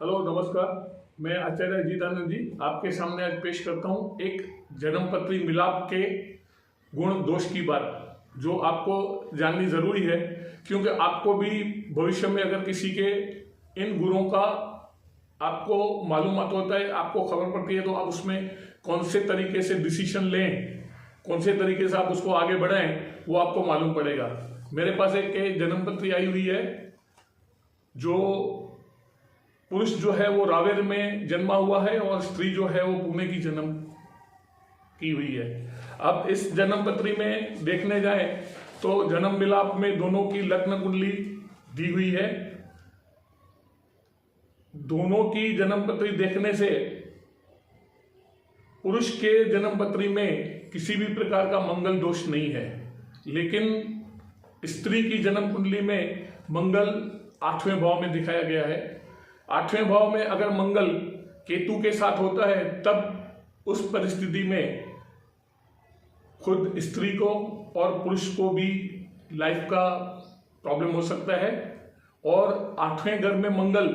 Hello नमस्कार। मैं आचार्य अजीत आनंद जी आपके सामने आज पेश करता हूँ एक जन्मपत्री मिलाप के गुण दोष की बात, जो आपको जाननी जरूरी है, क्योंकि आपको भी भविष्य में अगर किसी के इन गुणों का आपको मालूमात होता है, आपको खबर पड़ती है, तो आप उसमें कौन से तरीके से डिसीजन लें, कौन से तरीके से आप उसको आगे बढ़ाएं, वो आपको मालूम पड़ेगा। मेरे पास एक जन्मपत्री आई हुई है, जो पुरुष जो है वो रावेर में जन्मा हुआ है और स्त्री जो है वो पुणे की जन्म की हुई है। अब इस जन्म पत्री में देखने जाए तो जन्म मिलाप में दोनों की लग्न कुंडली दी हुई है। दोनों की जन्म पत्री देखने से पुरुष के जन्म पत्री में किसी भी प्रकार का मंगल दोष नहीं है, लेकिन स्त्री की जन्म कुंडली में मंगल 8वें भाव में दिखाया गया है। 8वें भाव में अगर मंगल केतु के साथ होता है, तब उस परिस्थिति में खुद स्त्री को और पुरुष को भी लाइफ का प्रॉब्लम हो सकता है। और 8वें घर में मंगल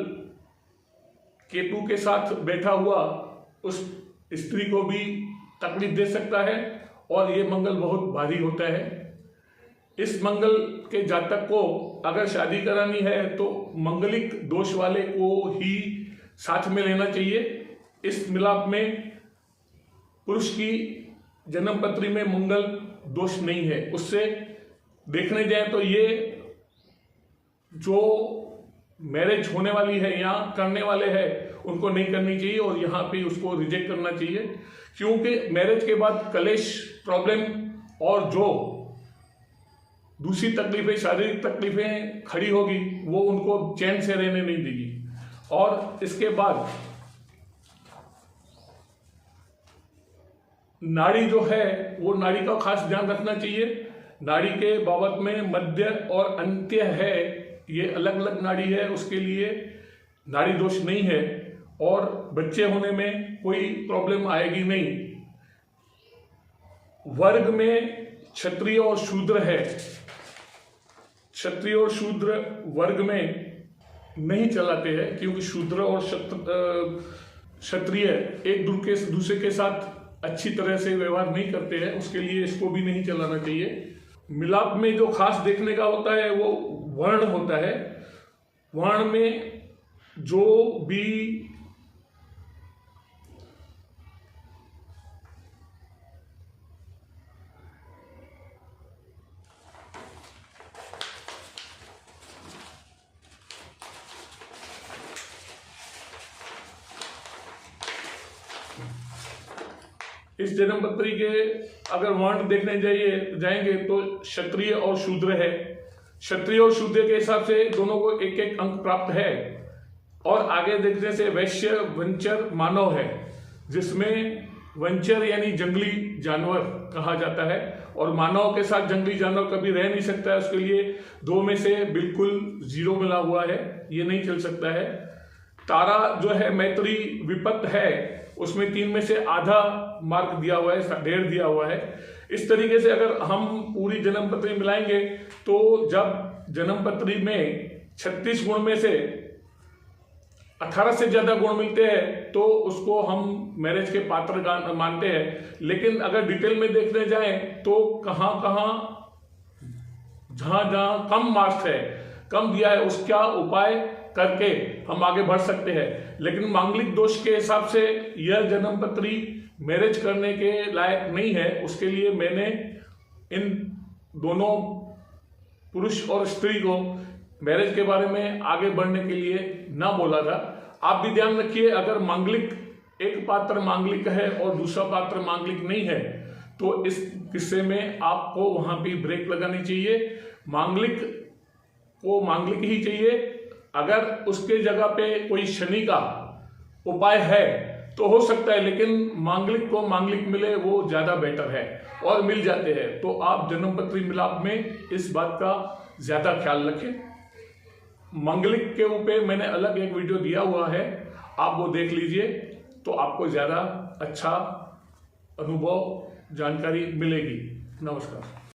केतु के साथ बैठा हुआ उस स्त्री को भी तकलीफ दे सकता है, और ये मंगल बहुत भारी होता है। इस मंगल के जातक को अगर शादी करानी है तो मंगलिक दोष वाले को ही साथ में लेना चाहिए। इस मिलाप में पुरुष की जन्म पत्री में मंगल दोष नहीं है। उससे देखने जाए तो ये जो मैरिज होने वाली है या करने वाले हैं उनको नहीं करनी चाहिए, और यहाँ पे उसको रिजेक्ट करना चाहिए, क्योंकि मैरिज के बाद कलेश, प्रॉब्लम और जो दूसरी तकलीफें, शारीरिक तकलीफें खड़ी होगी, वो उनको चैन से रहने नहीं देगी। और इसके बाद नाड़ी जो है वो नाड़ी का खास ध्यान रखना चाहिए। नाड़ी के बाबत में मध्य और अंत्य है, ये अलग अलग नाड़ी है, उसके लिए नाड़ी दोष नहीं है और बच्चे होने में कोई प्रॉब्लम आएगी नहीं। वर्ग में क्षत्रिय और शूद्र है, क्षत्रिय और शूद्र वर्ग में नहीं चलाते हैं, क्योंकि शूद्र और क्षत्रिय एक दूसरे के साथ अच्छी तरह से व्यवहार नहीं करते हैं, उसके लिए इसको भी नहीं चलाना चाहिए। मिलाप में जो खास देखने का होता है वो वर्ण होता है। वर्ण में जो भी इस जन्म पत्री के अगर वर्ण देखने जाएंगे तो क्षत्रिय और शूद्र है। क्षत्रिय और शूद्र के हिसाब से दोनों को एक एक अंक प्राप्त है। और आगे देखने से वैश्य, वंचर, मानव है, जिसमें वंचर यानी जंगली जानवर कहा जाता है, और मानव के साथ जंगली जानवर कभी रह नहीं सकता है। उसके लिए 2 में से बिल्कुल 0 मिला हुआ है, ये नहीं चल सकता है। तारा जो है मैत्री विपत्त है, उसमें 3 में से आधा मार्क दिया हुआ है, 1.5 दिया हुआ है। इस तरीके से अगर हम पूरी जन्म पत्री मिलाएंगे तो जब जन्म पत्री में 36 गुण में से 18 से ज्यादा गुण मिलते हैं तो उसको हम मैरिज के पात्र मानते हैं। लेकिन अगर डिटेल में देखने जाएं तो कहां जहां कम मार्क्स है, कम दिया है, उसका उपाय करके हम आगे बढ़ सकते हैं। लेकिन मांगलिक दोष के हिसाब से यह जन्म पत्री मैरिज करने के लायक नहीं है। उसके लिए मैंने इन दोनों पुरुष और स्त्री को मैरिज के बारे में आगे बढ़ने के लिए ना बोला था। आप भी ध्यान रखिए, अगर मांगलिक एक पात्र मांगलिक है और दूसरा पात्र मांगलिक नहीं है तो इस किस्से में आपको वहां पे ब्रेक लगानी चाहिए। मांगलिक को मांगलिक ही चाहिए। अगर उसके जगह पे कोई शनि का उपाय है तो हो सकता है, लेकिन मांगलिक को मांगलिक मिले वो ज्यादा बेटर है, और मिल जाते हैं। तो आप जन्म पत्री मिलाप में इस बात का ज्यादा ख्याल रखें। मांगलिक के ऊपर मैंने अलग एक वीडियो दिया हुआ है, आप वो देख लीजिए, तो आपको ज्यादा अच्छा अनुभव, जानकारी मिलेगी। नमस्कार।